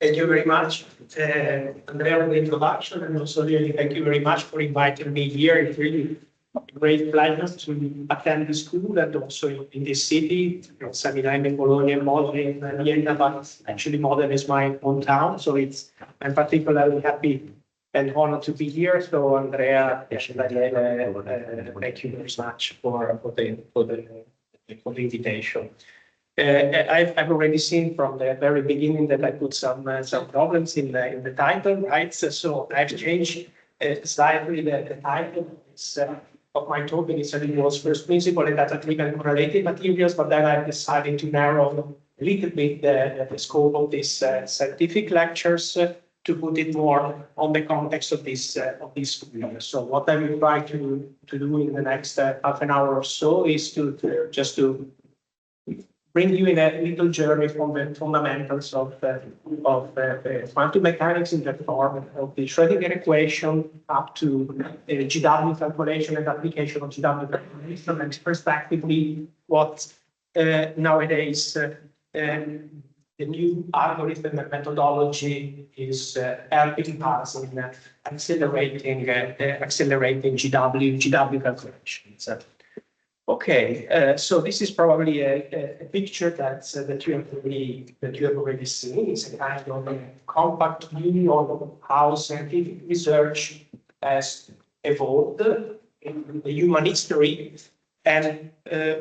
Thank you very much, Andrea, for the introduction, and also really thank you very much for inviting me here. It's really a great pleasure to attend the school and also in this city. Saminai, Bologna, Modena, and Vienna, but actually Modena is my hometown, so I'm particularly happy and honored to be here. So Andrea, Daniele, thank you very much for the invitation. I've already seen from the very beginning that I put some problems in the title, right? So I've changed slightly the title of my talk. Initially, it was first principle and data-driven correlated materials, but then I've decided to narrow a little bit the scope of these scientific lectures to put it more on the context of this school. So what I will try to do in the next half an hour or so is to bring you in a little journey from the fundamentals of quantum mechanics in the form of the Schrödinger equation up to GW calculation and application of GW calculation, and respectively what nowadays the new algorithm and methodology is helping us in accelerating GW calculations. Okay, so this is probably a picture that you have already seen. It's a kind of a compact view of how scientific research has evolved in the human history, and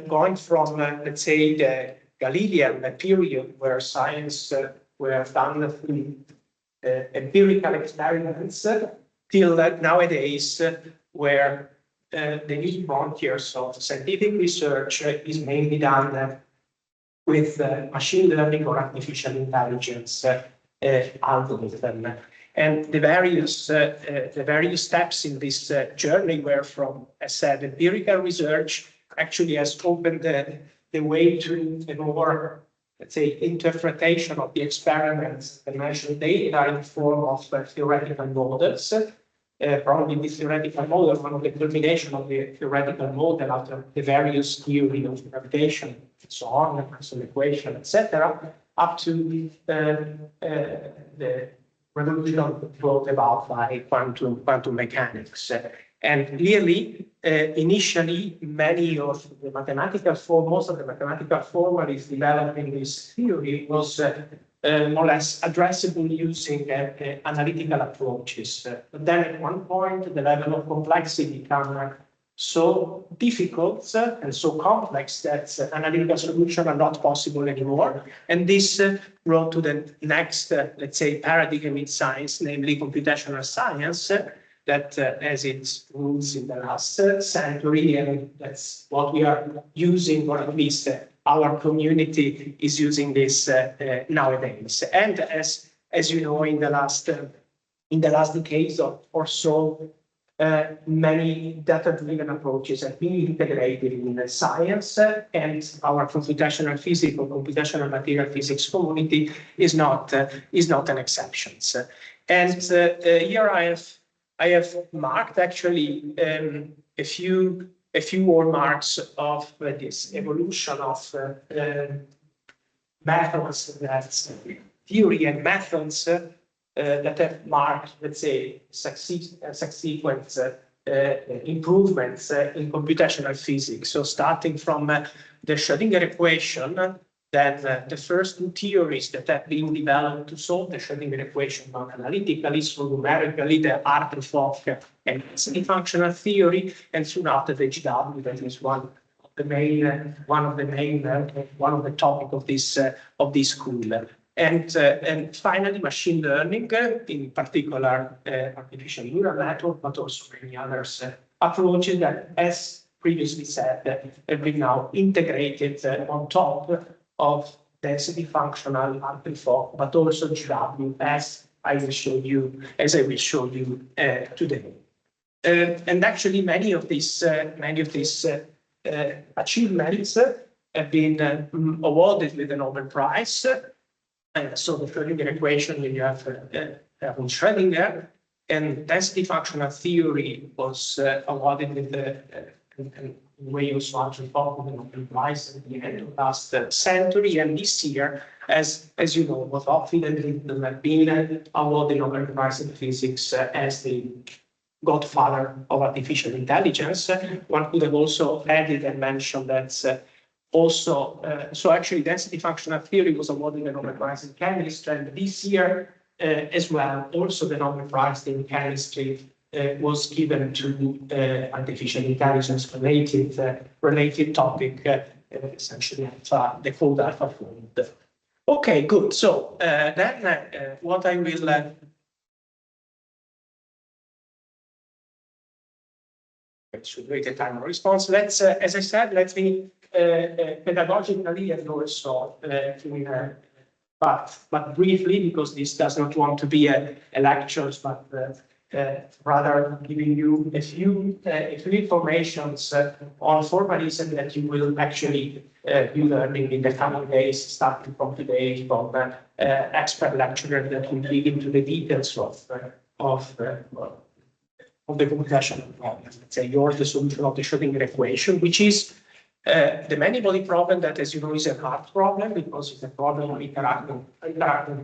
going from let's say the Galilean period where science were done through empirical experiments till nowadays where the new frontiers of scientific research is mainly done with machine learning or artificial intelligence algorithm. And the various steps in this journey were from, as said, empirical research actually has opened the way to a more, let's say, interpretation of the experiments and measured data in the form of theoretical models. Probably the theoretical model, one of the culmination of the theoretical model after the various theories of gravitation, and so on, Maxwell equation, etc., up to the revolution brought about by quantum mechanics. And clearly, initially, most of the mathematical formalities developing this theory was more or less addressable using analytical approaches. But then at one point, the level of complexity became so difficult and so complex that analytical solutions are not possible anymore. And this brought to the next, let's say, paradigm in science, namely computational science, that has its roots in the last century, and that's what we are using, or at least our community is using this nowadays. And as you know, in the last decades or so, many data-driven approaches have been integrated in science, and our computational physics or computational material physics community is not an exception. And here I have marked actually a few hallmarks of this evolution of methods, that theory and methods that have marked, let's say, subsequent improvements in computational physics. So starting from the Schrödinger equation, then the first two theories that have been developed to solve the Schrödinger equation non-analytically, so numerically, the Hartree-Fock and density functional theory, and soon after the GW, that is one of the topic of this school. And finally, machine learning, in particular artificial neural network, but also many others approaches that, as previously said, have been now integrated on top of density functional Hartree-Fock, but also GW, as I will show you today. And actually, many of these achievements have been awarded with a Nobel Prize. So the Schrödinger equation, you have von Schrödinger, and density functional theory was awarded with way also actually focusing on the price at the end of last century, and this year, as you know, was often been awarded Nobel Prize in Physics as the godfather of artificial intelligence. One could have also added and mentioned that so actually density functional theory was awarded the Nobel Prize in Chemistry, and this year as well, also the Nobel Prize in Chemistry was given to artificial intelligence related topic, essentially the code AlphaFold. Okay, good. So then what I will should wait a time of response. Let's, as I said, let me pedagogically and also but briefly, because this does not want to be a lecture, but rather giving you a few informations on formalism that you will actually be learning in the coming days, starting from today, from expert lecturer that will dig into the details of the computational problem. Let's say you're the solution of the Schrödinger equation, which is the many-body problem that, as you know, is a hard problem because it's a problem of interacting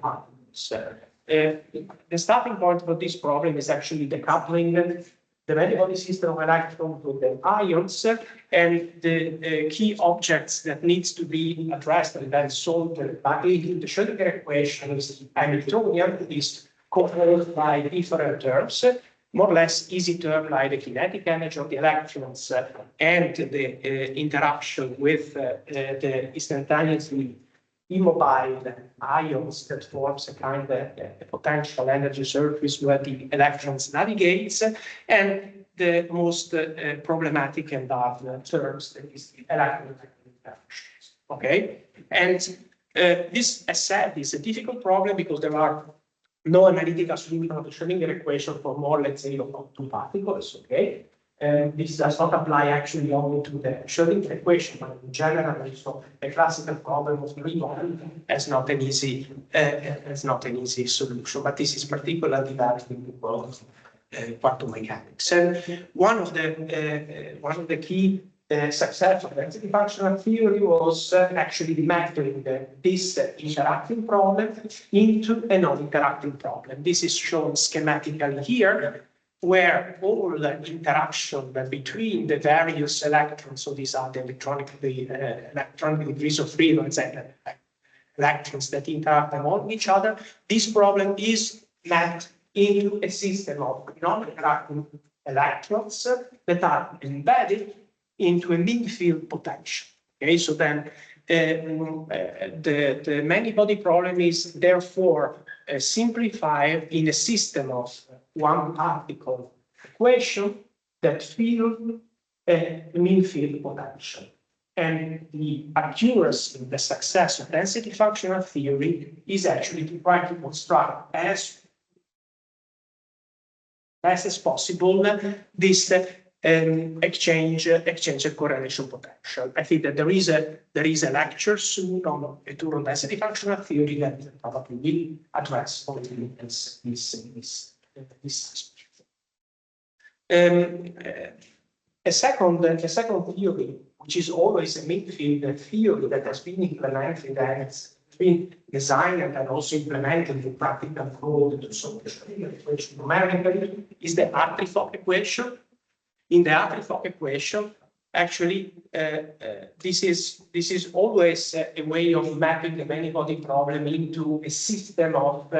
particles. The starting point for this problem is actually the coupling the many-body system of electrons with the ions, and the key objects that needs to be addressed and then solved by the Schrödinger equation is Hamiltonian, is composed by different terms, more or less easy term like the kinetic energy of the electrons and the interaction with the instantaneously immobile ions that forms a kind of potential energy surface where the electrons navigates, and the most problematic and hard terms that is the electromagnetic interactions. Okay, and this, as said, is a difficult problem because there are no analytical solution of the Schrödinger equation for more, let's say, of two particles. Okay, and this does not apply actually only to the Schrödinger equation, but in general, also a classical problem of Riemann has not an easy solution. But this is particularly valid in the world of quantum mechanics. And one of the key success of density functional theory was actually mapping this interacting problem into a non-interacting problem. This is shown schematically here, where all interaction between the various electrons, so these are the electronic degrees of freedom, and electrons that interact among each other, this problem is mapped into a system of non-interacting electrons that are embedded into a mean field potential. Okay, so then the many-body problem is therefore simplified in a system of one particle equation that fill a mean field potential. And the accuracy, the success of density functional theory is actually to try to construct as best as possible this exchange and correlation potential. I think that there is a lecture soon on a tour on density functional theory that probably will address all this. A second theory, which is always a midfield theory that has been implemented and it's been designed and also implemented in practical code to solve the Schrödinger equation numerically, is the Hartree-Fock equation. In the Hartree-Fock equation, actually, this is always a way of mapping the many-body problem into a system of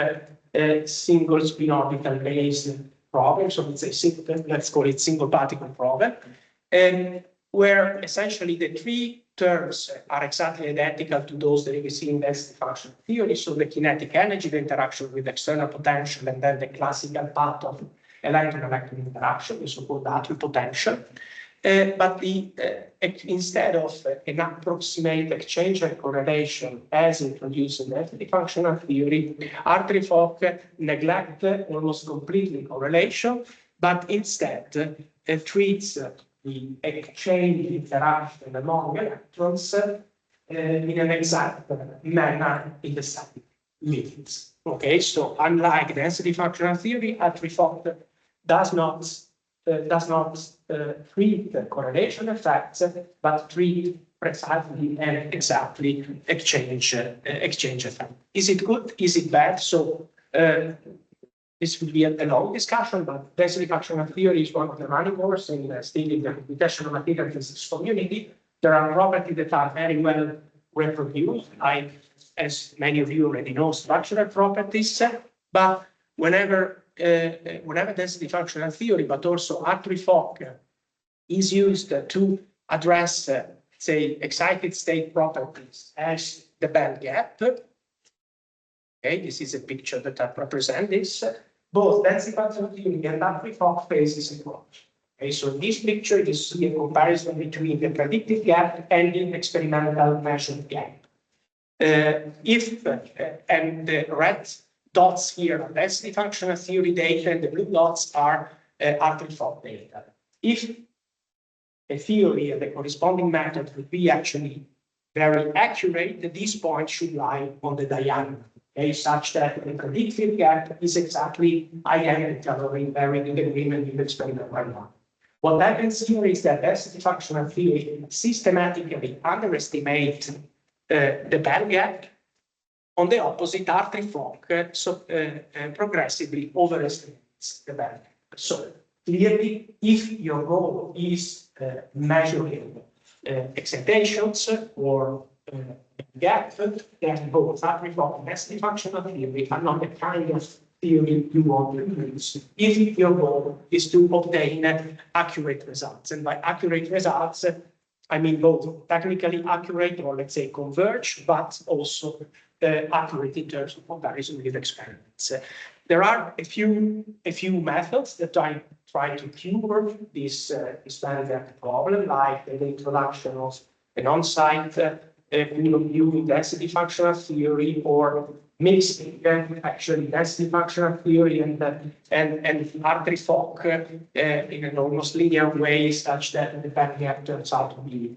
single spin orbital based problem. So it's a system, let's call it single particle problem, and where essentially the three terms are exactly identical to those that we see in density functional theory. So the kinetic energy, the interaction with external potential, and then the classical path of electron-electron interaction, the so-called Hartree potential. But instead of an approximate exchange and correlation as introduced in density functional theory, Hartree-Fock neglect almost completely correlation, but instead treats the exchange interaction among electrons in an exact manner in the same limits. Okay, so unlike density functional theory, Hartree-Fock does not treat the correlation effects, but treat precisely and exactly exchange effect. Is it good? Is it bad? So this will be a long discussion, but density functional theory is one of the running wars still in the computational material physics community. There are properties that are very well reproduced, like, as many of you already know, structural properties, but whenever density functional theory, but also Hartree-Fock is used to address, say, excited state properties as the band gap. Okay, this is a picture that I represent this. Both density functional theory and Hartree-Fock phases approach. Okay, so in this picture, you see a comparison between the predicted gap and the experimental measured gap. And the red dots here are density functional theory data, and the blue dots are Hartree-Fock data. If a theory and the corresponding method would be actually very accurate, these points should lie on the diagonal, okay, such that the predicted gap is exactly identical or in very good agreement with the experimental one. What happens here is that density functional theory systematically underestimates the band gap. On the opposite, Hartree-Fock progressively overestimates the band gap. So clearly, if your goal is measuring excitations or gap, then both Hartree-Fock and density functional theory are not the kind of theory you want to use if your goal is to obtain accurate results. And by accurate results, I mean both technically accurate, or let's say converge, but also accurate in terms of comparison with experiments. There are a few methods that I try to cure this band gap problem, like the introduction of an on-site viewing density functional theory, or mixing actually density functional theory and Hartree-Fock in an almost linear way, such that the band gap turns out to be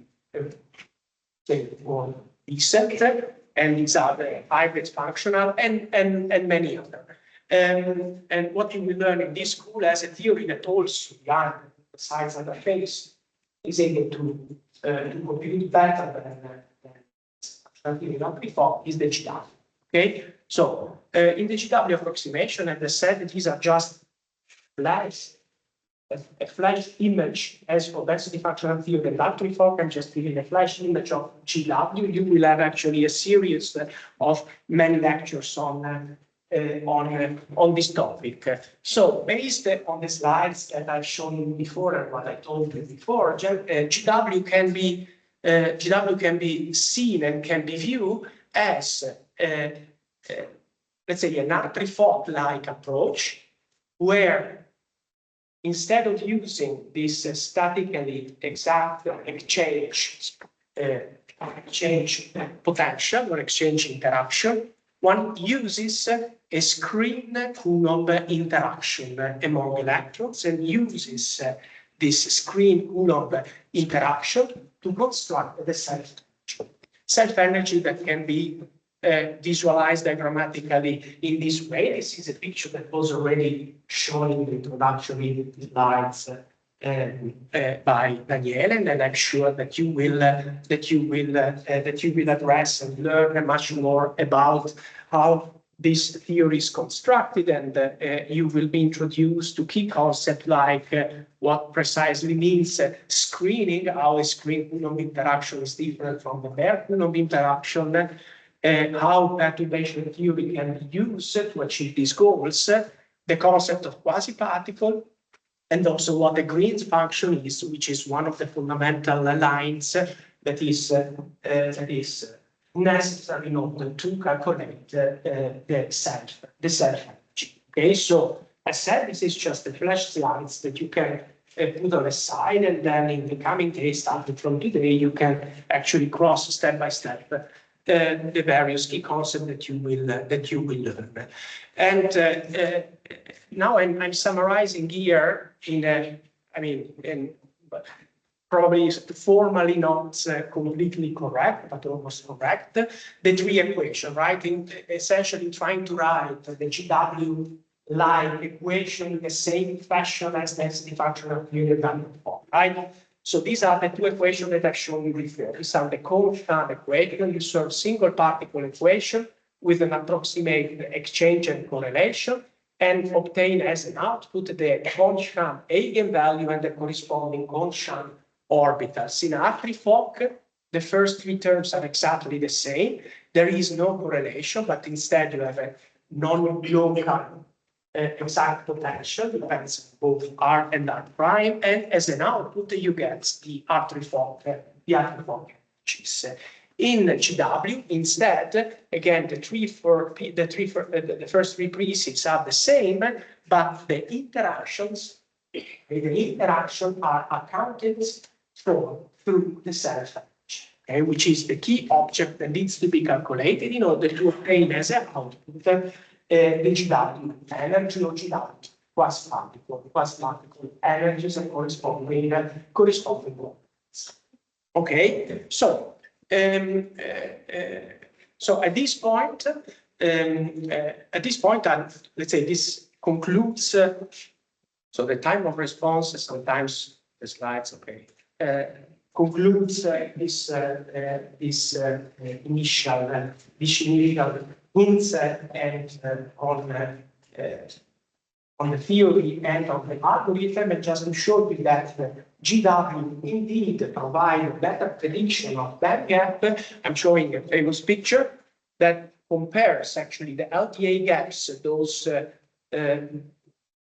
or decent, and these are the hybrid functional and many other. And what you will learn in this school as a theory that also, besides other things, is able to compute better than Hartree-Fock is the GW. Okay, so in the GW approximation, as I said, these are just a flash image as for density functional theory and Hartree-Fock. I'm just giving a flash image of GW. You will have actually a series of many lectures on this topic. So based on the slides that I've shown you before and what I told you before, GW can be seen and can be viewed as let's say an Hartree-Fock-like approach, where instead of using this statically exact exchange potential or exchange interaction, one uses a screen Coulomb interaction among electrons, and uses this screen Coulomb interaction to construct the self-energy that can be visualized diagrammatically in this way. This is a picture that was already shown in the introductory slides by Daniele, and I'm sure that you will address and learn much more about how this theory is constructed, and you will be introduced to key concepts like what precisely means screening, how a screen Coulomb interaction is different from the bare Coulomb interaction, how perturbation theory can be used to achieve these goals, the concept of quasi-particle, and also what the Green's function is, which is one of the fundamental lines that is necessary in order to calculate the self-energy. Okay, so as said, this is just the flash slides that you can put on a side, and then in the coming days, starting from today, you can actually cross step by step the various key concepts that you will learn. And now I'm summarizing here probably formally not completely correct, but almost correct, the three equations, right? Essentially trying to write the GW like equation in the same fashion as density function of unit value form, right? So these are the two equations that I've shown you before. These are the constant equation. You solve single particle equation with an approximate exchange and correlation, and obtain as an output the constant eigenvalue and the corresponding constant orbitals. In Hartree-Fock, the first three terms are exactly the same. There is no correlation, but instead you have a non-local exact potential, depends on both R and R prime, and as an output you get the Hartree-Fock energies. In GW, instead, again, the first three precepts are the same, but the interactions are accounted for through the self-energy, okay, which is the key object that needs to be calculated in order to obtain as an output the GW energy or GW quasi-particle energies and corresponding ones. Okay, so at this point, let's say this concludes. So the time of response, sometimes the slides, okay, concludes this initial hints and on the theory and on the algorithm, and just to show you that GW indeed provide a better prediction of band gap. I'm showing a famous picture that compares actually the LDA gaps, those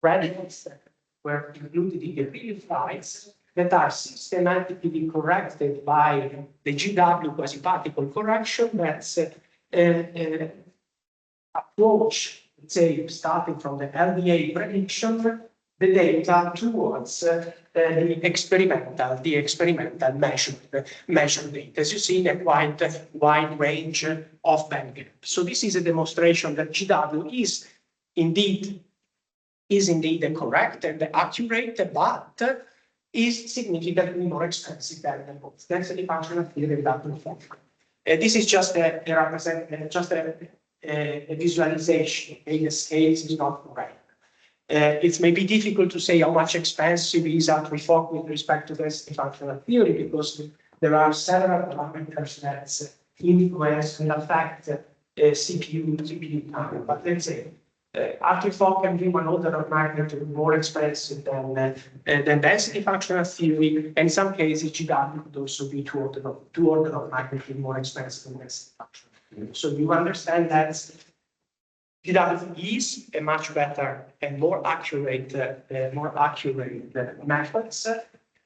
radicals that were included in the previous slides, that are systematically corrected by the GW quasi-particle correction. That's approach, let's say, starting from the LDA prediction, the data towards the experimental measured data, as you see, in a quite wide range of band gap. So this is a demonstration that GW is indeed correct and accurate, but is significantly more expensive than the both density functional theory and Hartree-Fock. This is just a visualization. Okay? The scales is not correct. It may be difficult to say how much expensive is Hartree-Fock with respect to density functional theory, because there are several parameters that influence and affect CPU time. But let's say Hartree-Fock can be one order of magnitude more expensive than density functional theory, and in some cases GW could also be two order of magnitude more expensive than density functional theory. So you understand that GW is a much better and more accurate methods,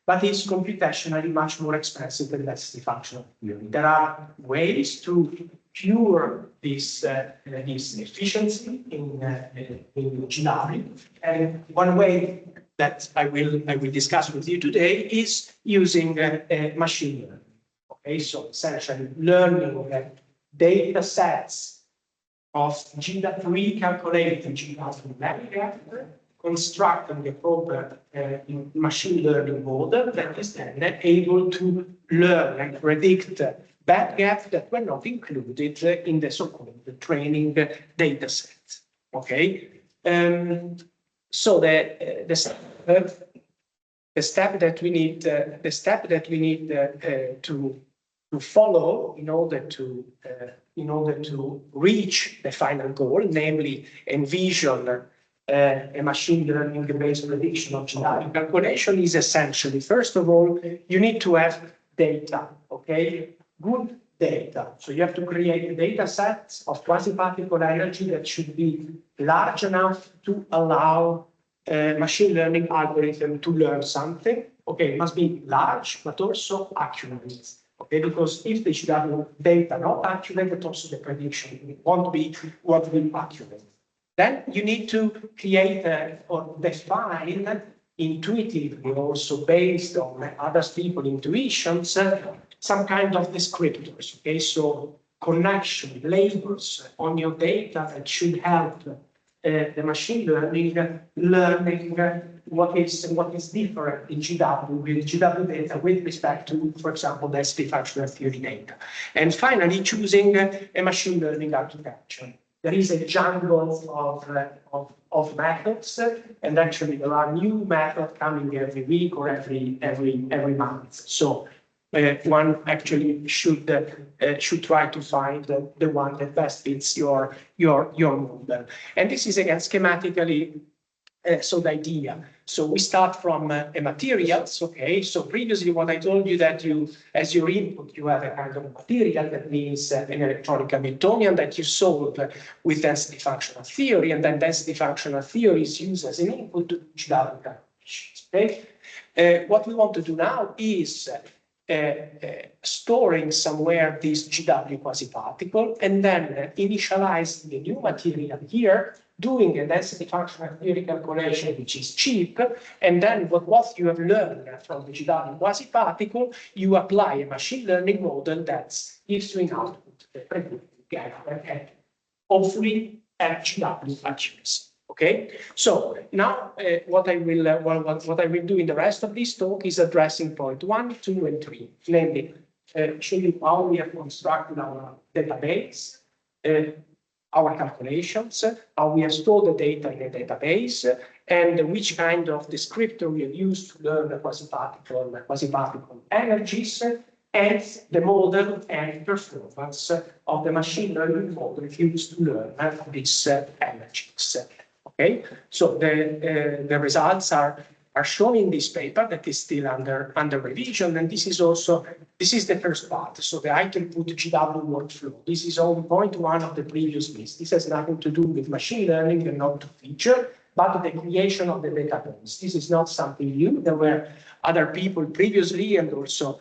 but it's computationally much more expensive than density functional theory. There are ways to cure this efficiency in GW, and one way that I will discuss with you today is using machine learning. Okay, so essentially learning data sets of recalculating GW band gap, constructing a proper machine learning model that is then able to learn and predict band gaps that were not included in the so-called training data set. Okay, so the step that we need to follow in order to reach the final goal, namely envision a machine learning based prediction of GW calculation, is essentially, first of all, you need to have data, okay? Good data. So you have to create data sets of quasi-particle energy that should be large enough to allow machine learning algorithm to learn something. Okay, it must be large, but also accurate. Okay, because if the GW data not accurate, but also the prediction won't be accurate. Then you need to create or define intuitively, also based on other people's intuitions, some kind of descriptors. Okay, so connection labels on your data that should help the machine learning what is different in GW with GW data with respect to, for example, density functional theory data. And finally, choosing a machine learning architecture there is a jungle of methods, and actually there are new methods coming every week or every month. So one actually should try to find the one that best fits your model. And this is again schematically. So the idea. So we start from a materials, okay? So previously what I told you that you, as your input, you have a kind of material that means an electronic Hamiltonian that you solve with density functional theory, and then density functional theory is used as an input to GW calculations, okay? What we want to do now is storing somewhere this GW quasi-particle and then initializing the new material here, doing a density functional theory calculation, which is cheap, and then what you have learned from the GW quasi-particle, you apply a machine learning model that gives you an output that predicts hopefully at GW accuracy. Okay, so now what I will do in the rest of this talk is addressing point 1, 2, and 3, namely show you how we have constructed our database, our calculations, how we have stored the data in a database, and which kind of descriptor we have used to learn the quasi-particle energies, and the model and performance of the machine learning model used to learn these energies. Okay, so the results are shown in this paper that is still under revision, and this is the first part. So the item put GW workflow. This is only point 1 of the previous list. This has nothing to do with machine learning and not to feature, but the creation of the database. This is not something new. There were other people previously, and also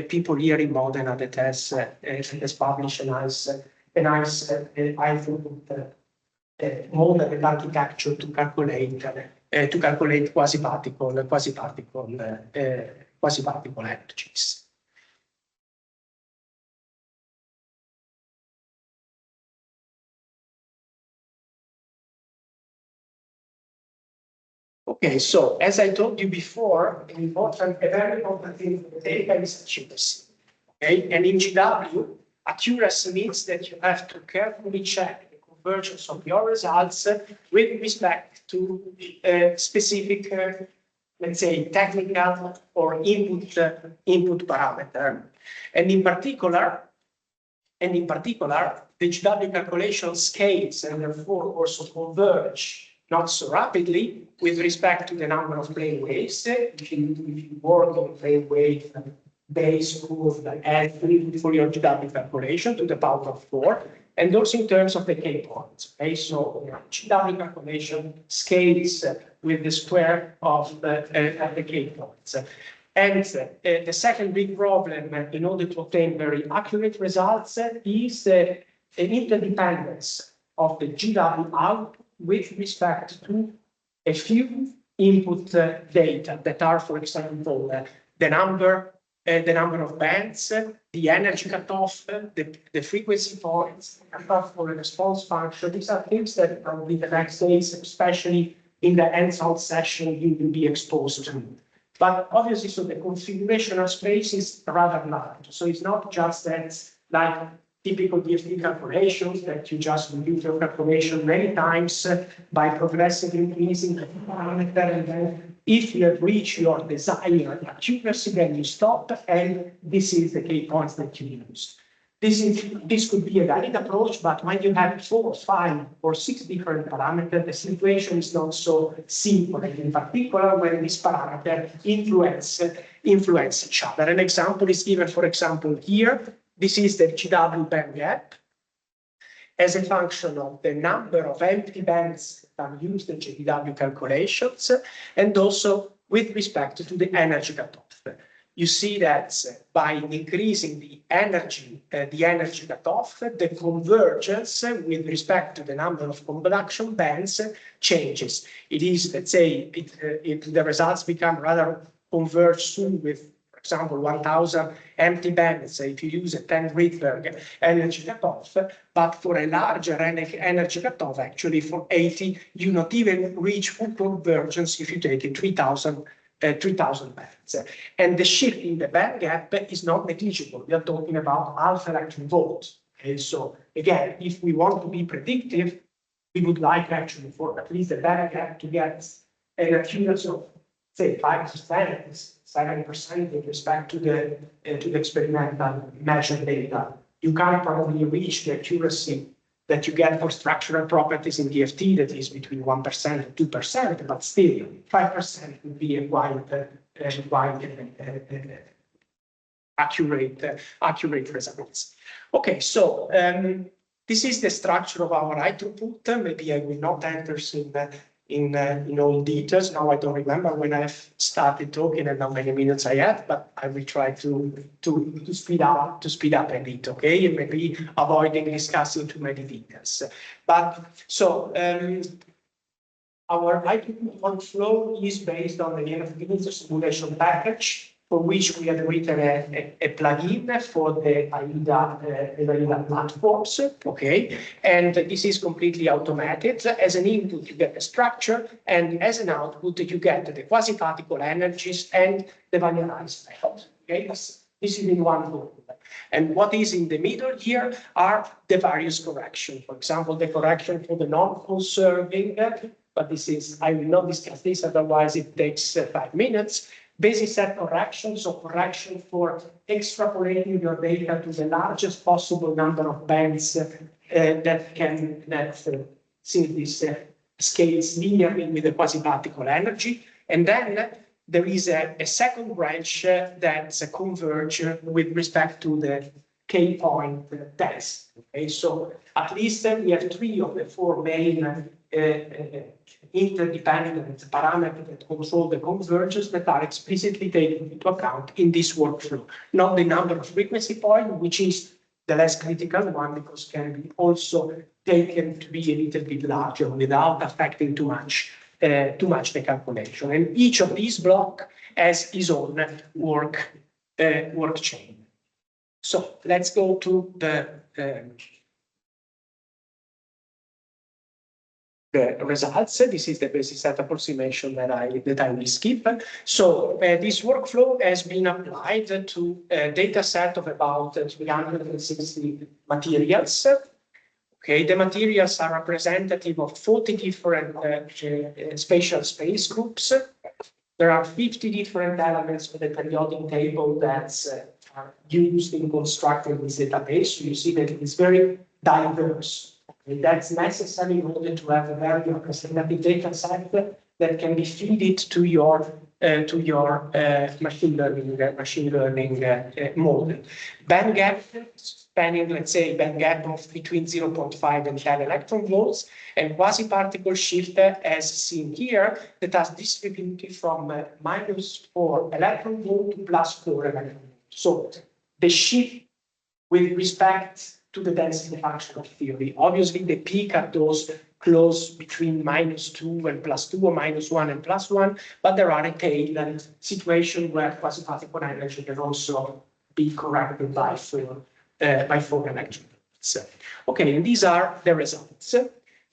people here in Modena that has published a nice model and architecture to calculate quasi-particle energies. Okay, so as I told you before, a very important thing for the data is accuracy. Okay, and in GW, accuracy means that you have to carefully check the convergence of your results with respect to specific, let's say, technical or input parameter. And in particular, the GW calculation scales and therefore also converge not so rapidly with respect to the number of plane waves. If you work on plane wave base curve L3 for your GW calculation to the power of 4, and also in terms of the K points. Okay, so GW calculation scales with the square of the K points. And the second big problem in order to obtain very accurate results is an interdependence of the GW output with respect to a few input data that are, for example, the number of bands, the energy cutoff, the frequency points, cutoff for a response function. These are things that probably the next days, especially in the hands-on session, you will be exposed to. But obviously, so the configurational space is rather large. So it's not just that like typical DFT calculations that you just do your calculation many times by progressively increasing the parameter, and then if you have reached your desired accuracy, then you stop, and this is the K points that you use. This could be a valid approach, but when you have 4, 5, or 6 different parameters, the situation is not so simple, and in particular when these parameters influence each other. An example is given, for example, here. This is the GW band gap as a function of the number of empty bands that are used in GW calculations, and also with respect to the energy cutoff. You see that by increasing the energy cutoff, the convergence with respect to the number of conduction bands changes. It is, let's say, the results become rather converged soon with, for example, 1,000 empty bands if you use a 10 Rydberg energy cutoff, but for a larger energy cutoff, actually for 80, you not even reach full convergence if you take it 3,000 bands. And the shift in the band gap is not negligible. We are talking about half electron volt. Okay, so again, if we want to be predictive, we would like actually for at least the band gap to get an accuracy of say 5%, 7% with respect to the experimental measured data. You can't probably reach the accuracy that you get for structural properties in DFT, that is between 1% and 2%, but still 5% would be a quite accurate results. Okay, so this is the structure of our high throughput. Maybe I will not enter in all details. Now I don't remember when I've started talking and how many minutes I have, but I will try to speed up a bit, okay? And maybe avoiding discussing too many details. But so our high throughput workflow is based on the NFP simulation package, for which we have written a plugin for the AIDA platforms, okay? And this is completely automated. As an input, you get the structure, and as an output, you get the quasi-particle energies and the valorized method, okay? This is in one formula. And what is in the middle here are the various corrections. For example, the correction for the non-conserving, but this is, I will not discuss this, otherwise it takes 5 minutes. Basic set corrections, or correction for extrapolating your data to the largest possible number of bands since this scales linearly with the quasi-particle energy. And then there is a second branch that's converge with respect to the K-point test. Okay, so at least we have 3 of the 4 main interdependent parameters that control the convergence that are explicitly taken into account in this workflow. Not the number of frequency points, which is the less critical one, because can be also taken to be a little bit larger without affecting too much the calculation. And each of these blocks has its own work chain. So let's go to the results. This is the basic set approximation that I will skip. So this workflow has been applied to a data set of about 360 materials. Okay, the materials are representative of 40 different spatial space groups. There are 50 different elements of the periodic table that are used in constructing this database. So you see that it is very diverse. And that's necessary in order to have a very representative data set that can be fed to your machine learning model. Band gap spanning, let's say, band gap of between 0.5 and 10 electron volts, and quasi-particle shift, as seen here, that has distributed from -4 electron volt to +4 electron volt. So the shift with respect to the density function of theory. Obviously, the peak at those close between -2 and +2, or -1 and +1, but there are a tail situation where quasi-particle energy can also be corrected by 4 electron volts. Okay, and these are the results.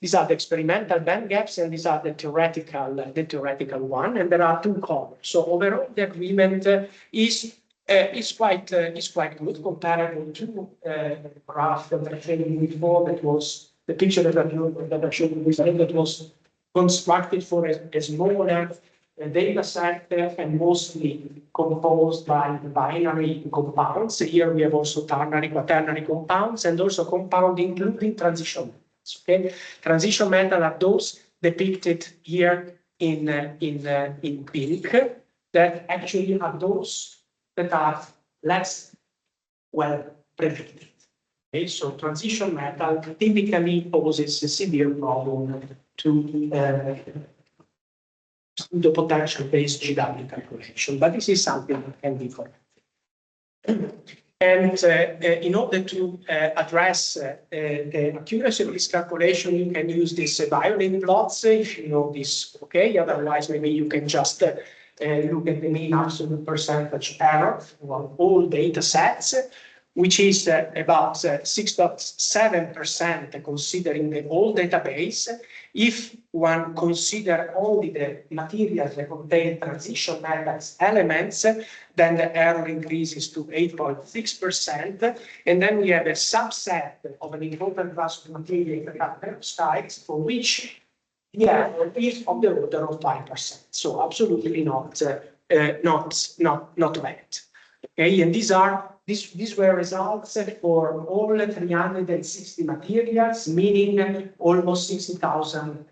These are the experimental band gaps, and these are the theoretical one, and there are 2 colors. So overall, the agreement is quite good, comparable to the graph that I showed you before. That was the picture that I showed you before, that was constructed for a smaller data set and mostly composed by binary compounds. Here we have also ternary, quaternary compounds, and also compound including transition metals. Okay, transition metals are those depicted here in pink, that actually are those that are less well predicted. Okay, so transition metal typically poses a severe problem to the potential-based GW calculation, but this is something that can be corrected. And in order to address the accuracy of this calculation, you can use these violin plots, if you know this, okay? Otherwise, maybe you can just look at the mean absolute percentage error for all data sets, which is about 6.7% considering the whole database. If one consider only the materials that contain transition metals elements, then the error increases to 8.6%. And then we have a subset of an important class of materials that are perovskites, for which the error is of the order of 5%. So absolutely not bad. Okay, and these were results for all 360 materials, meaning almost 60,000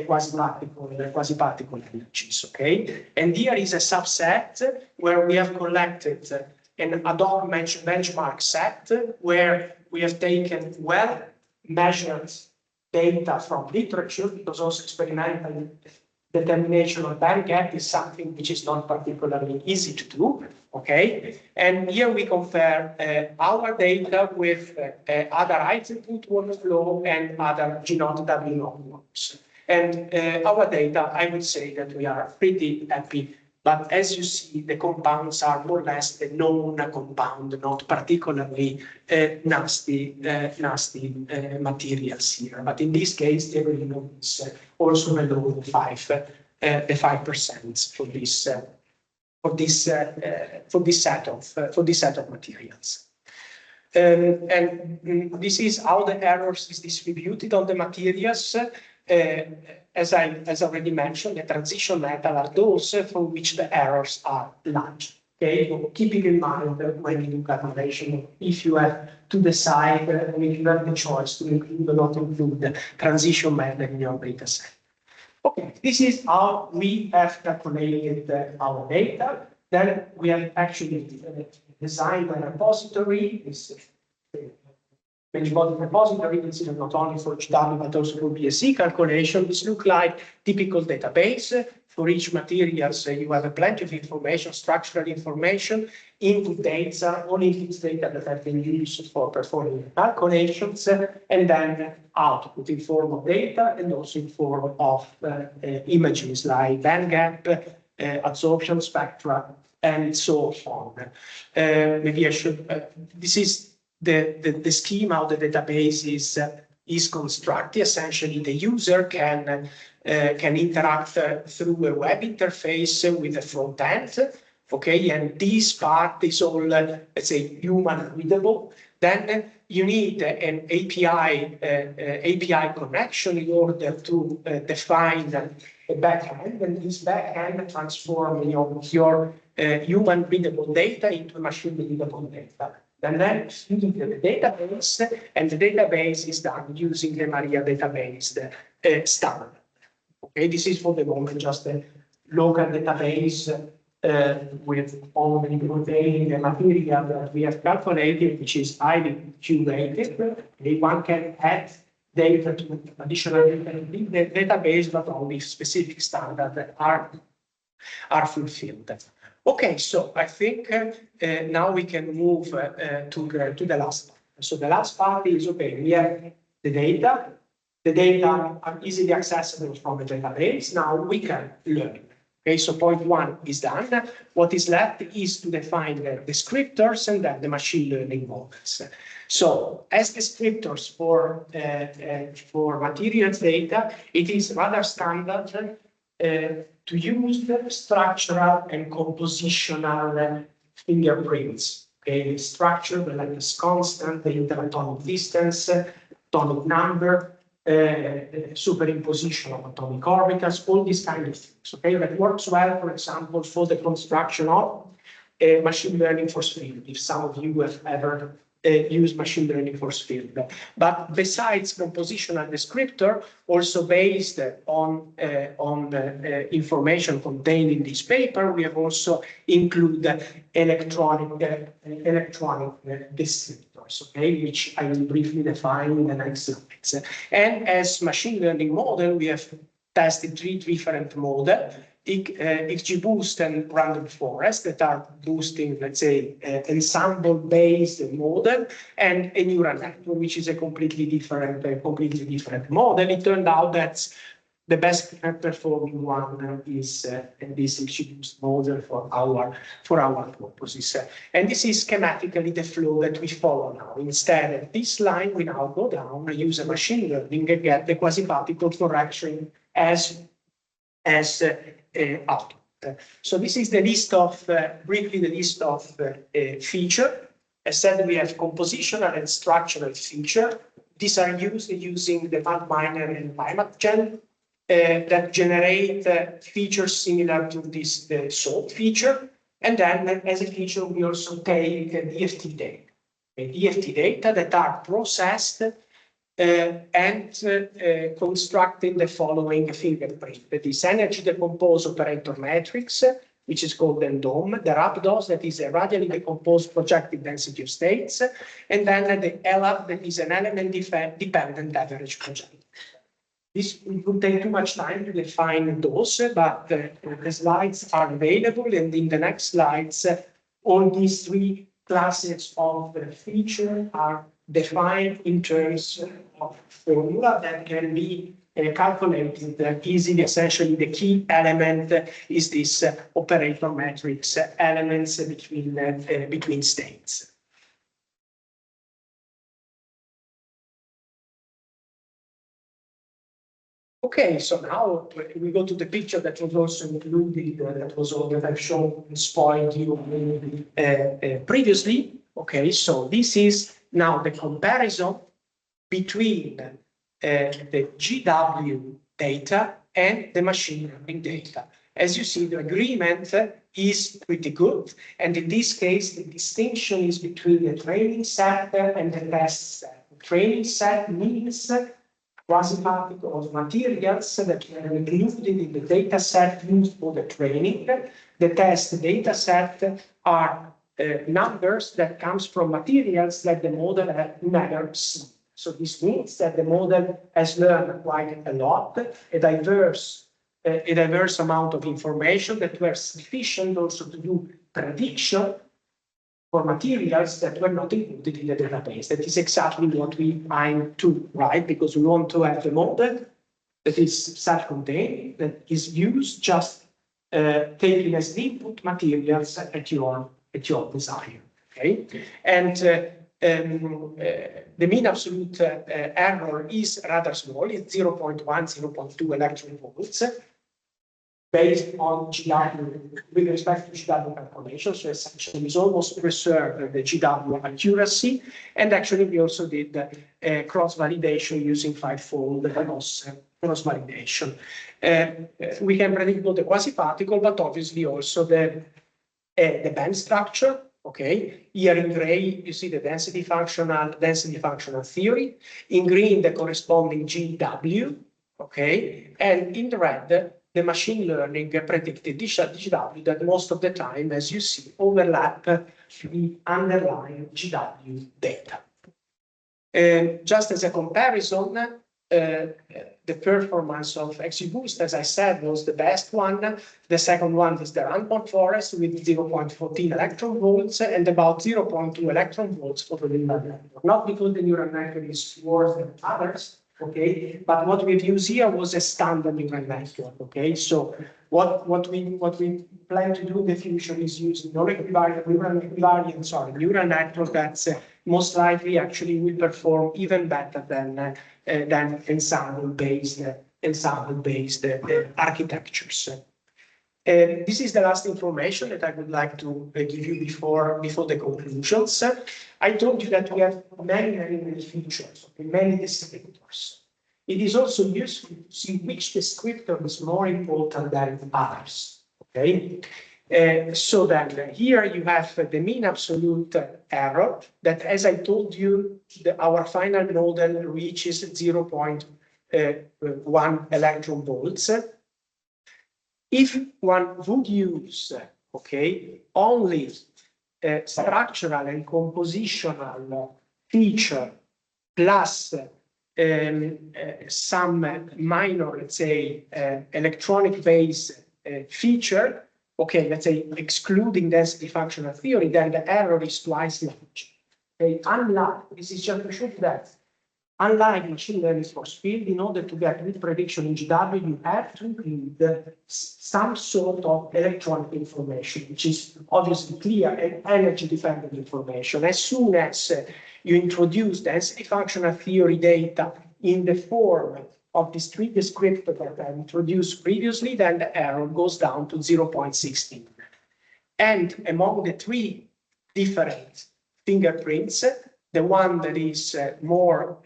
quasi-particle energies. Okay, and here is a subset where we have collected an ad hoc benchmark set where we have taken well-measured data from literature, because also experimental determination of band gap is something which is not particularly easy to do, okay? And here we compare our data with other high-throughput workflow and other G0 W0 works. And our data, I would say that we are pretty happy, but as you see, the compounds are more or less the known compound, not particularly nasty materials here. But in this case, the agreement is also below the 5% for this set of materials. And this is how the errors is distributed on the materials. As I already mentioned, the transition metal are those for which the errors are large. Okay, so keeping in mind that when you do calculation, if you have to decide, if you have the choice to include or not include the transition metal in your data set. Okay, this is how we have calculated our data. Then we have actually designed a repository. This benchmark repository considered not only for GW but also for BSE calculation. This looks like typical database. For each materials, you have plenty of information, structural information, input data, all input data that have been used for performing calculations, and then output in form of data and also in form of images like band gap, absorption spectra, and so on. Maybe I should, this is the scheme how the database is constructed. Essentially, the user can interact through a web interface with the front end. Okay, and this part is all, let's say, human readable. Then you need an API connection in order to define a backend, and this backend transforms your human readable data into machine readable data. And then you need the database, and the database is done using the Maria database standard. Okay, this is for the moment just a local database with only containing the material that we have calculated, which is highly curated. Okay, one can add data to additional data in the database, but only specific standards that are fulfilled. Okay, so I think now we can move to the last part. So the last part is, okay, we have the data. The data are easily accessible from the database. Now we can learn. Okay, so point one is done. What is left is to define the descriptors and then the machine learning models. So as descriptors for materials data, it is rather standard to use the structural and compositional fingerprints. Okay, the structure, the lattice constant, the interatomic distance, atomic number, superimposition of atomic orbitals, all these kind of things. Okay, that works well, for example, for the construction of machine learning force field, if some of you have ever used machine learning force field. But besides compositional descriptor, also based on information contained in this paper, we have also included electronic descriptors, okay, which I will briefly define in the next slides. And as machine learning model, we have tested three different models. XGBoost and random forest that are boosting, let's say, ensemble-based model, and a neural network, which is a completely different model. It turned out that the best performing one is this XGBoost model for our purposes. And this is schematically the flow that we follow now. Instead of this line, we now go down, use a machine learning and get the quasi-particle correction as output. So this is the list of, briefly the list of feature. As said, we have compositional and structural feature. These are used using the MapMiner and MyMapGen that generate features similar to this salt feature. And then as a feature, we also take DFT data. DFT data that are processed and constructing the following fingerprint. That is energy decomposed operator matrix, which is called DOM, the RAPDOS, that is a radially decomposed projective density of states, and then the ELAP, that is an element-dependent average projective. This would take too much time to define those, but the slides are available, and in the next slides, all these three classes of feature are defined in terms of formula that can be calculated easily. Essentially, the key element is this operator matrix elements between states. Okay, so now we go to the picture that was also included, that was all that I've shown, spoiled you previously. Okay, so this is now the comparison between the GW data and the machine learning data. As you see, the agreement is pretty good. And in this case, the distinction is between the training set and the test set. The training set means quasi-particles of materials that are included in the data set used for the training. The test data set are numbers that comes from materials that the model has never seen. So this means that the model has learned quite a lot, a diverse amount of information that were sufficient also to do prediction for materials that were not included in the database. That is exactly what we aim to, right? Because we want to have a model that is self-contained, that is used just taking as input materials at your desire, okay? And the mean absolute error is rather small. It's 0.1, 0.2 electron volts based on GW with respect to GW calculation. So essentially, it's almost preserved the GW accuracy. And actually, we also did cross-validation using 5-fold cross-validation. We can predict both the quasi-particle, but obviously also the band structure. Okay, here in gray, you see the density functional theory. In green, the corresponding GW. Okay, and in red, the machine learning predicted GW that most of the time, as you see, overlap the underlying GW data. Just as a comparison, the performance of XGBoost, as I said, was the best one. The second one is the random forest with 0.14 electron volts and about 0.2 electron volts for the neural network. Not because the neural network is worse than others, okay, but what we've used here was a standard neural network, okay. So what we plan to do in the future is use neural network that's most likely actually will perform even better than ensemble-based architectures. This is the last information that I would like to give you before the conclusions. I told you that we have many features, okay, many descriptors. It is also useful to see which descriptor is more important than others. Okay. So then here you have the mean absolute error that, as I told you, our final model reaches 0.1 electron volts. If one would use, okay, only structural and compositional feature plus some minor, let's say, electronic-based feature, okay, let's say excluding density functional theory, then the error is twice large. Okay, unlike, this is just to show that unlike machine learning force field, in order to get good prediction in GW, you have to include some sort of electronic information, which is obviously clear and energy-dependent information. As soon as you introduce density functional theory data in the form of this tree descriptor that I introduced previously, then the error goes down to 0.16. And among the three different fingerprints, the one that is more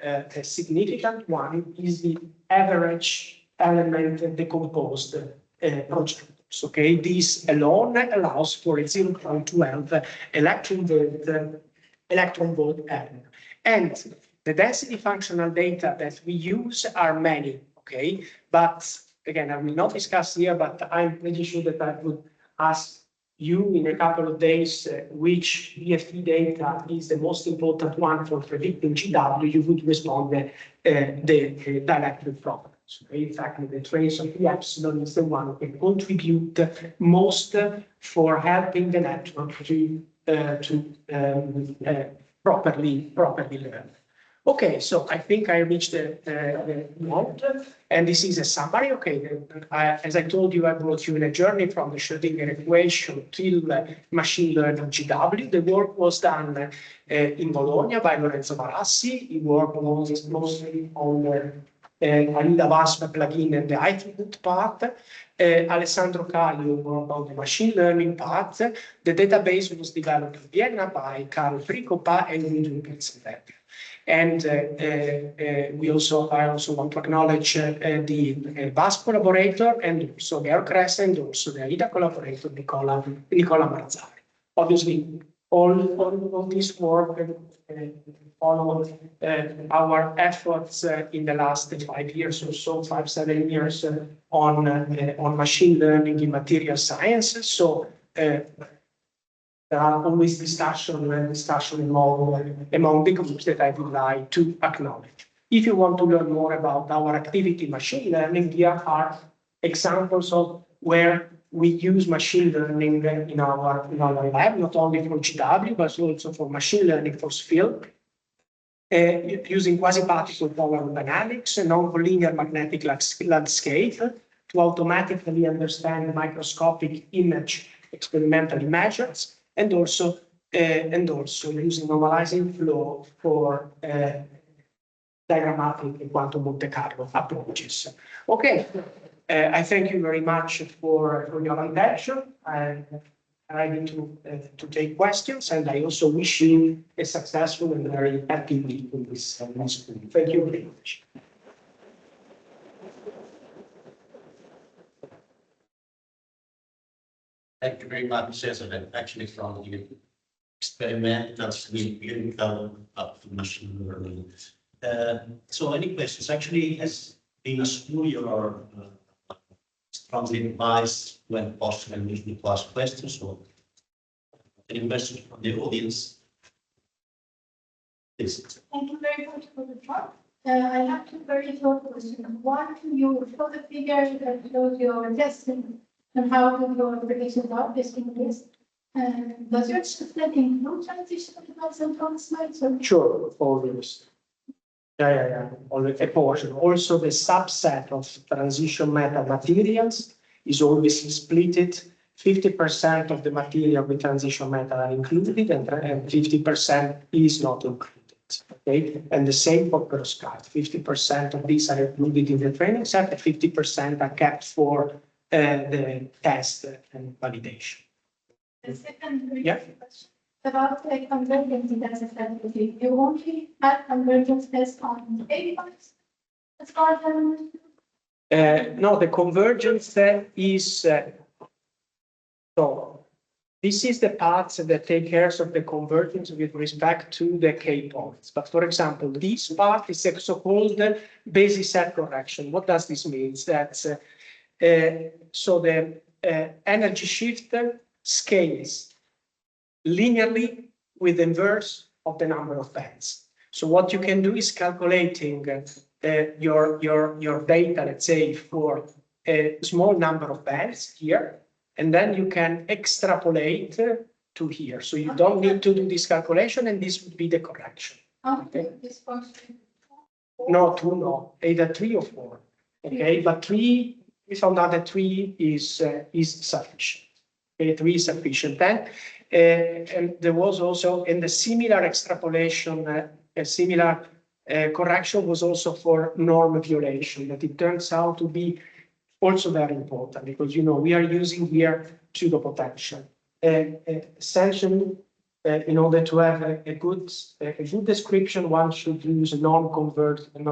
significant one is the average element decomposed projectors. Okay, this alone allows for a 0.12 electron volt error. And the density functional data that we use are many. Okay, but again, I will not discuss here, but I'm pretty sure that I would ask you in a couple of days which DFT data is the most important one for predicting GW, you would respond the directive properties. In fact, the trace of the epsilon is the one who can contribute most for helping the network to properly learn. Okay, so I think I reached the end, and this is a summary. Okay, as I told you, I brought you in a journey from the Schrödinger equation till machine learning GW. The work was done in Bologna by Lorenzo Barassi. He worked mostly on the Alida VASP plugin and the high-throughput part. Alessandro Caglio worked on the machine learning part. The database was developed in Vienna by Carl Fricopa and Ludwig Pilzenberger. And I also want to acknowledge the VASP collaborator and also Georg Kress and also the AIDA collaborator, Nicola Marzari. Obviously, all this work followed our efforts in the last 5 years or so, 7 years on machine learning in material science. So there are always discussion among the groups that I would like to acknowledge. If you want to learn more about our activity in machine learning, here are examples of where we use machine learning in our lab, not only for GW, but also for machine learning force field, using quasi-particle power dynamics and non-collinear magnetic landscape to automatically understand microscopic image experimentally measures, and also using normalizing flow for diagrammatic and quantum Monte Carlo approaches. Okay, I thank you very much for your attention. I'm ready to take questions, and I also wish you a successful and very happy week in this school. Thank you very much. Thank you very much, Cesar. Actually, from the experiment, that's the clinical up to machine learning. So, any questions? Actually, as in a school, you are strongly advised when possible to ask questions. So, any questions from the audience? Please. Thank you very much for the talk. I have two very short questions. One, you show the figure that shows your testing and how do your predictions are based on this. Does your system include transitional metals and translites? Sure, always. Yeah. Always a portion. Also, the subset of transition metal materials is always split. 50% of the material with transition metal are included, and 50% is not included. Okay, and the same for perovskite. 50% of these are included in the training set, and 50% are kept for the test and validation. The second question about the convergence test effectively. You only had convergence test on A-parts as far as I understand? No, the convergence is so this is the parts that take care of the convergence with respect to the K points. But for example, this part is a so-called basis set correction. What does this mean? That so the energy shift scales linearly with the inverse of the number of bands. So what you can do is calculating your data, let's say, for a small number of bands here, and then you can extrapolate to here. So you don't need to do this calculation, and this would be the correction. Okay. This function No, two, no, either 3 or 4. Okay, but 3, we found out that 3 is sufficient. Okay, 3 is sufficient. Then, and there was also in the similar extrapolation, a similar correction was also for norm violation, that it turns out to be also very important because, you know, we are using here pseudopotential. Essentially, in order to have a good description, one should use non-converting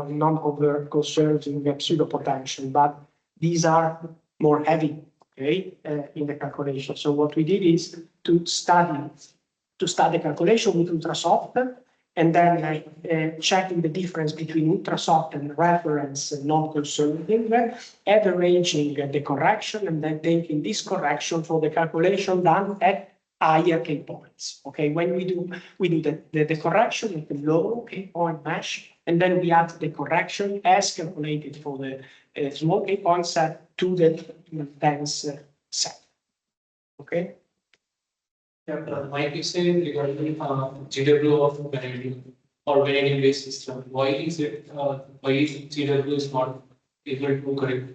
conserving pseudopotential, but these are more heavy, okay, in the calculation. So what we did is to study calculation with ultrasoft, and then checking the difference between ultrasoft and reference non-conserving, averaging the correction, and then taking this correction for the calculation done at higher K points. Okay, when we do the correction at the low K point mesh, and then we add the correction as calculated for the small K point set to the dense set. Okay. Yeah, Mike is saying regarding GW of vanadium or vanadium based system. Why is GW is not able to correct?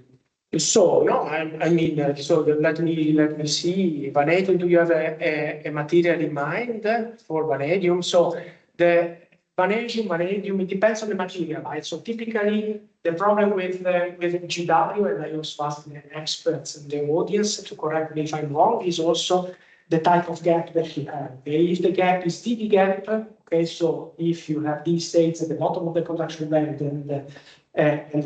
So no, I mean, so let me see. Vanadium, do you have a material in mind for vanadium? So the vanadium, it depends on the material, right? So typically the problem with GW, and I also ask the experts in the audience to correct me if I'm wrong, is also the type of gap that you have. Okay? If the gap is TD gap, okay, so if you have these states at the bottom of the conduction band and the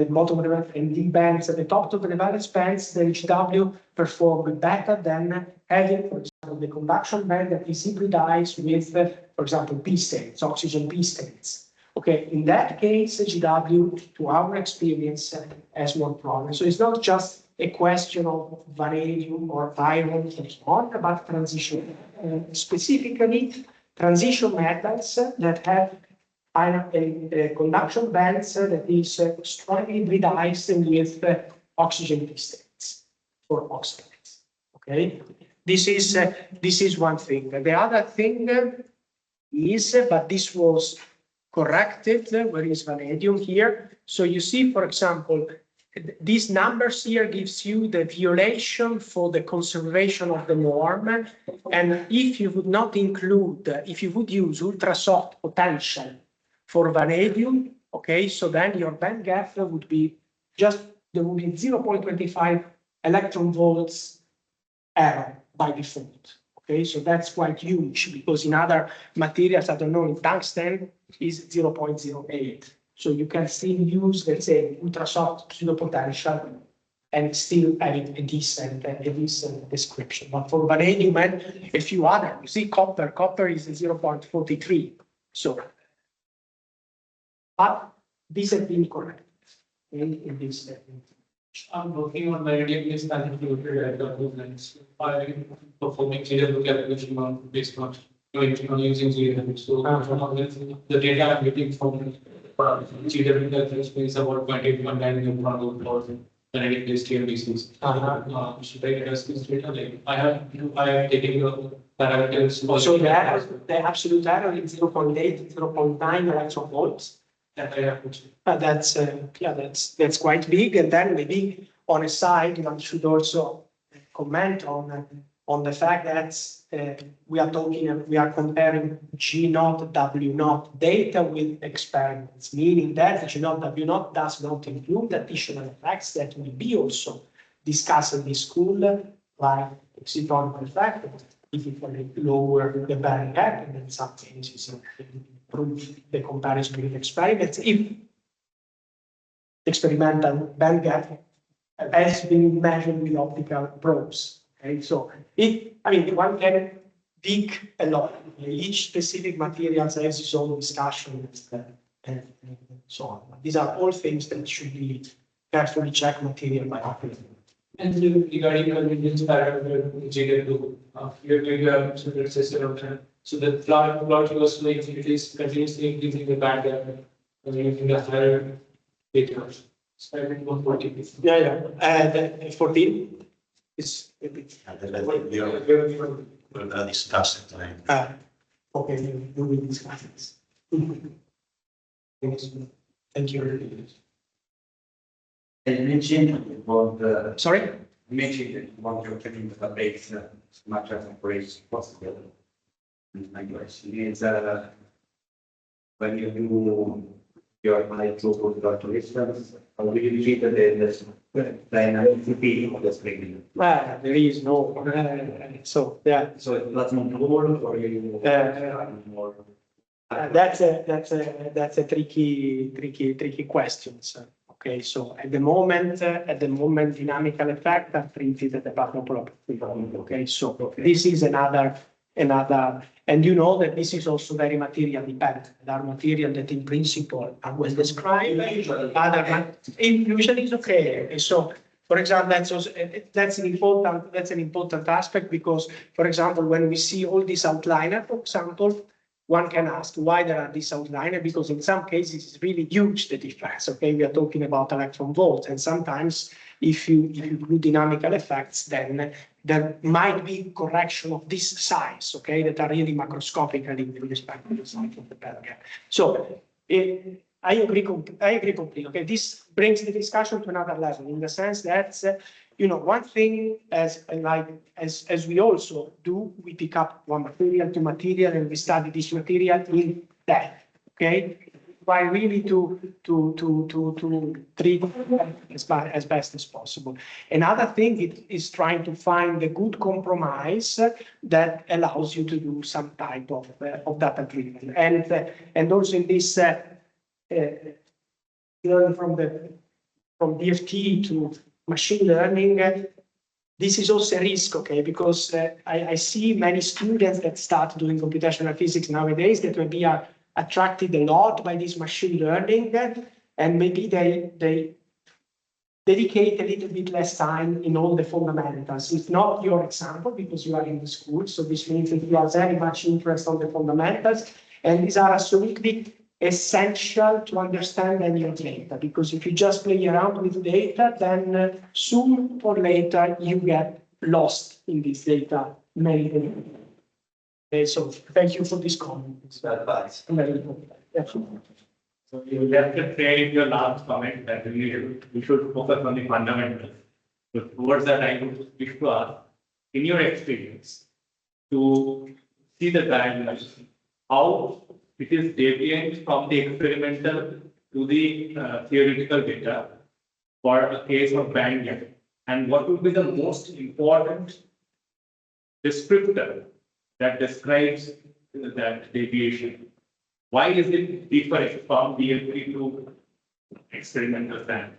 bottom of the band and D bands at the top of the valence bands, then GW perform better than having, for example, the conduction band that is hybridized with, for example, P states, oxygen P states. Okay, in that case, GW, to our experience, has more problems. So it's not just a question of vanadium or iron and so on, but transition, specifically transition metals that have a conduction bands that is strongly hybridized with oxygen P states or oxides. Okay, this is one thing. The other thing is, but this was corrected. Where is vanadium here? So you see, for example, these numbers here gives you the violation for the conservation of the norm. And if you would not include, if you would use ultrasoft potential for vanadium, okay, so then your band gap would be just, there would be 0.25 electron volts error by default. Okay, so that's quite huge because in other materials, I don't know, in tungsten is 0.08. So you can still use, let's say, ultrasoft pseudopotential and still having a decent description. But for vanadium and a few other, you see copper is 0.43. So, but this has been corrected in this. I'm working on vanadium based movements by performing GW calculation based on using GW. So the data I'm getting from GW calculation is about 0.819 for vanadium based TMBCs. Should I address this data? Like I have taken the parameters. So the absolute error is 0.8, 0.9 electron volts. That's quite big. And then maybe on a side, one should also comment on the fact that we are comparing G0, W0 data with experiments, meaning that G0, W0 does not include additional effects that will be also discussed in this school, like exciton effect, if it will lower the band gap, and then some things is improve the comparison with experiments. If experimental band gap has been measured with optical probes. Okay, so one can dig a lot. Each specific material has its own discussion and so on. These are all things that should be carefully checked material by material. And regarding convenience parameter GW, you have so the plot was like it is continuously increasing the band gap using the higher data. So I think 14. Yeah. 14 is a bit. We'll discuss it. Okay, you will discuss this. Thank you. And you mentioned about the, Sorry? you mentioned that you want your technical base as much as possible. And my question is, when you do your high throughput calculations, how do you treat the dynamicity of the screen? There is no, so, yeah. So that's not more, or you more? That's a tricky question. So, okay, so at the moment, dynamical effect are treated at the Barlow property. Okay, so this is another, and you know that this is also very material dependent. There are material that in principle are well described. Usually it's okay. Okay, so for example, that's an important aspect because, for example, when we see all these outliner, for example, one can ask why there are these outliner, because in some cases it's really huge, the difference. Okay, we are talking about electron volts, and sometimes if you do dynamical effects, then there might be correction of this size, okay, that are really macroscopically with respect to the size of the band gap. So I agree completely. Okay, this brings the discussion to another level in the sense that you know, one thing as we also do, we pick up one material to material and we study this material in depth. Okay, try really to treat as best as possible. Another thing is trying to find a good compromise that allows you to do some type of data driven, and also in this learn from DFT to machine learning, this is also a risk, okay, because I see many students that start doing computational physics nowadays that maybe are attracted a lot by this machine learning, and maybe they dedicate a little bit less time in all the fundamentals. It's not your example because you are in the school, so this means that you are very much interested on the fundamentals, and these are absolutely essential to understand any data, because if you just play around with data, then sooner or later you get lost in this data. Okay, so thank you for this comment. It's very important. Yeah. So you left it say in your last comment that we should focus on the fundamentals. So towards that, I would wish to ask, in your experience, to see the diagnose, how it is deviant from the experimental to the theoretical data for a case of band gap, and what would be the most important descriptor that describes that deviation? Why is it different from DLP to experimental standard?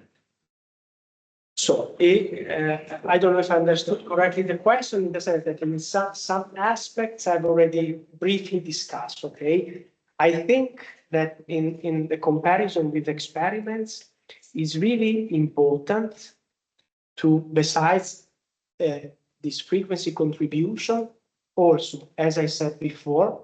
So I don't know if I understood correctly the question, in the sense that in some aspects I've already briefly discussed, okay? I think that in the comparison with experiments, is really important to, besides this frequency contribution, also, as I said before,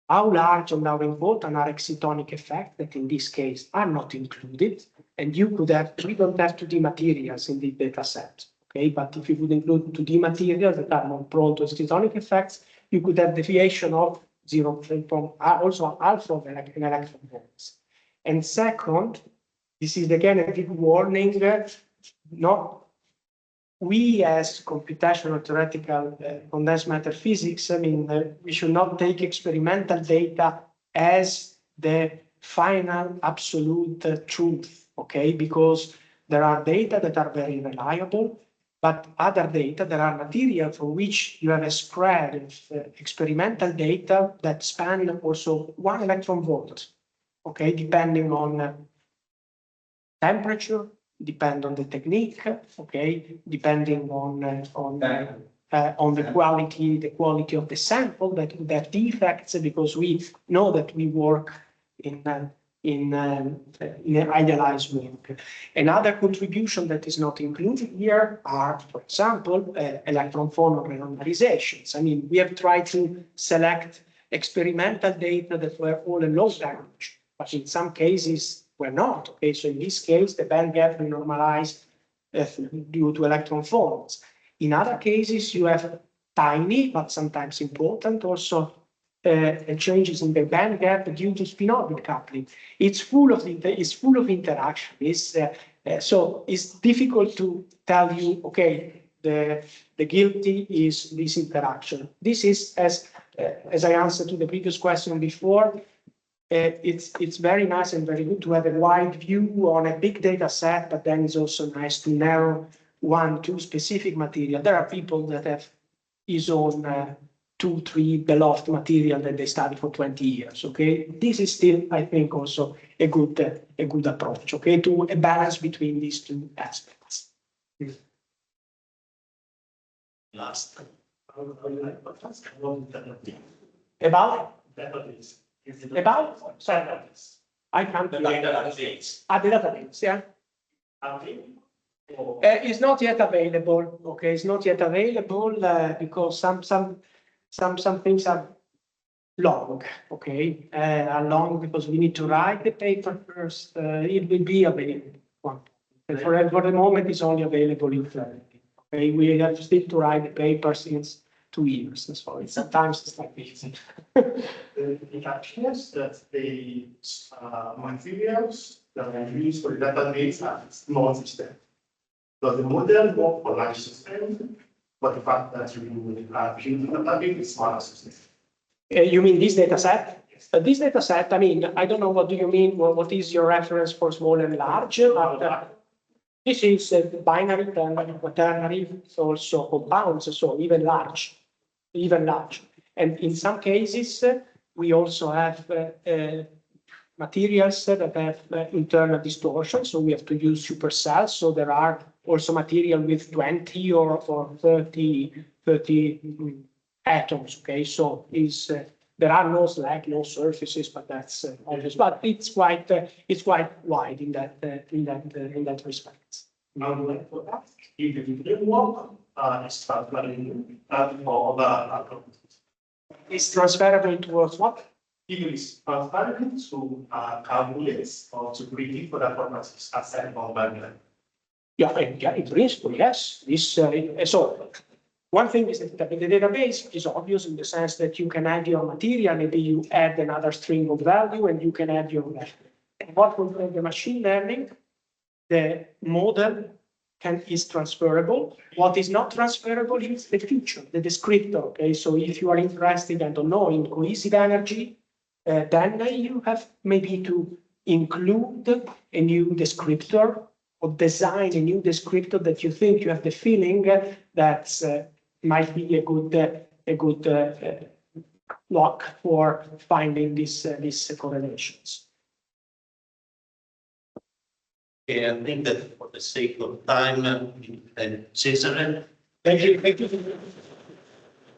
how large and how important are excitonic effects that in this case are not included, and we don't have 2D materials in the data set, okay? But if you would include 2D materials that are more prone to excitonic effects, you could have deviation of 0 from also alpha of an electron volts. And second, this is again a big warning, not we as computational theoretical condensed matter physics, I mean, we should not take experimental data as the final absolute truth, okay? Because there are data that are very reliable, but other data, there are material for which you have a spread of experimental data that span also 1 electron volt, okay? Depending on temperature, depend on the technique, okay, depending on the quality of the sample that defects, because we know that we work in an idealized way. Another contribution that is not included here are, for example, electron phonon renormalizations. I mean, we have tried to select experimental data that were all a low damage, but in some cases were not. Okay, so in this case, the band gap renormalized due to electron phonons. In other cases, you have tiny, but sometimes important, also changes in the band gap due to spin-orbit coupling. It's full of interaction. So it's difficult to tell you, okay, the guilty is this interaction. This is, as I answered to the previous question before, it's very nice and very good to have a wide view on a big data set, but then it's also nice to narrow one, two specific material. There are people that have his own 2, 3 beloved material that they study for 20 years, okay? This is still, I think, also a good approach, okay, to a balance between these two aspects. Last. About? Sorry, I can't. The database. The database, yeah. It's not yet available, okay? It's not yet available because some things are long, okay? Are long because we need to write the paper first. It will be available. For the moment, it's only available in theory. Okay, we have still to write the paper since 2 years. So sometimes it's like this. The catch is that the materials that are used for the database are small systems. So the model work for large systems, but the fact that you build the database is smaller systems. You mean this data set? Yes. This data set, I mean, I don't know what do you mean, what is your reference for small and large? This is binary, ternary, quaternary, also compounds, so even large. And in some cases, we also have materials that have internal distortion, so we have to use supercells. So there are also material with 20 or 30 atoms, okay? So there are no slag, no surfaces, but that's obvious. But it's quite wide in that respect. I would like to ask if the framework is transferring for other It's transferable towards what? if it is transferring to calculate or to predict for the properties aside from value. Yeah, in principle, yes. So one thing is that the database is obvious in the sense that you can add your material, maybe you add another string of value and you can add your value. And what will the machine learning? The model is transferable. What is not transferable is the feature, the descriptor. Okay, so if you are interested, I don't know, in cohesive energy, then you have maybe to include a new descriptor or design a new descriptor that you think you have the feeling that might be a good lock for finding these correlations. Okay, I think that for the sake of time, and Cesare. Thank you.